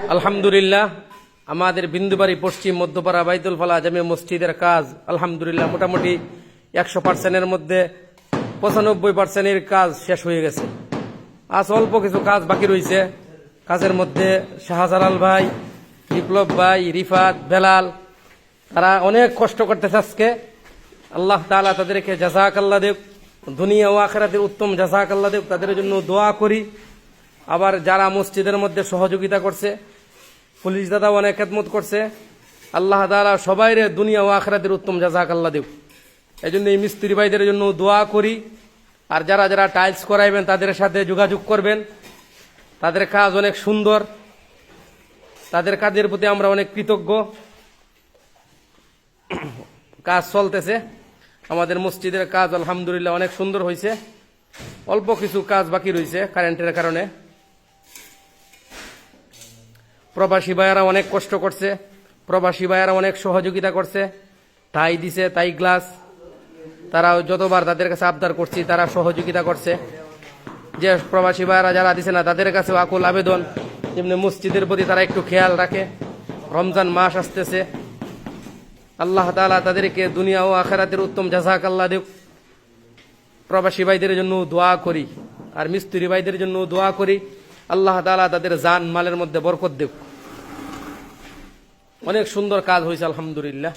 আলহামদুলিল্লাহ আমাদের বিন্দুবাড়ি পশ্চিম মধ্যপাড়া বাইতুল ফালা জামে মসজিদের কাজ আলহামদুলিল্লাহ মোটামুটি 100%-এর মধ্যে 95%-এর কাজ শেষ হয়ে গেছে। আজ অল্প কিছু কাজ বাকি রয়েছে। কাজের মধ্যে শাহজালাল ভাই, বিপ্লব ভাই, রিফাত, বেলাল তারা অনেক কষ্ট করতেছে আজকে। আল্লাহ তাআলা তাদেরকে জাযাকাল্লাহ দেব, দুনিয়া ও আখিরাতের উত্তম জাযাকাল্লাহ দেব। তাদের জন্য দোয়া করি। আবার যারা মসজিদের মধ্যে সহযোগিতা করছে, পুলিশ দাদা অনেক খেদমত করছে, আল্লাহ তাআলা সবাইরে দুনিয়া ও আখিরাতের উত্তম জাযাকাল্লাহ দেব। এই জন্য এই মিস্ত্রি ভাইদের জন্য দোয়া করি। আর যারা যারা টাইলস করাইবেন তাদের সাথে যোগাযোগ করবেন। তাদের কাজ অনেক সুন্দর, তাদের কাজের প্রতি আমরা অনেক কৃতজ্ঞ। কাজ চলতেছে, আমাদের মসজিদের কাজ আলহামদুলিল্লাহ অনেক সুন্দর হয়েছে। অল্প কিছু কাজ বাকি রয়েছে কারেন্টের কারণে। প্রবাসী ভাইয়ারা অনেক কষ্ট করছে, প্রবাসী ভাইয়ারা অনেক সহযোগিতা করছে, তাই দিছে তাই গ্লাস। তারা যতবার তাদের কাছে আবদার করছি তারা সহযোগিতা করছে। যে প্রবাসী ভাইয়ারা যারা দিছে না তাদের কাছে আকুল আবেদন যেমনি মসজিদের প্রতি তারা একটু খেয়াল রাখে। রমজান মাস আসতেছে, আল্লাহ তাআলা তাদেরকে দুনিয়া ও আখিরাতের উত্তম জাযাকাল্লাহ দেব। প্রবাসী ভাইদের জন্য দোয়া করি, আর মিস্ত্রি ভাইদের জন্য দোয়া করি আল্লাহ তাআলা তাদের জান মালের মধ্যে বরকত দেব। অনেক সুন্দর কাজ হয়েছে আলহামদুলিল্লাহ।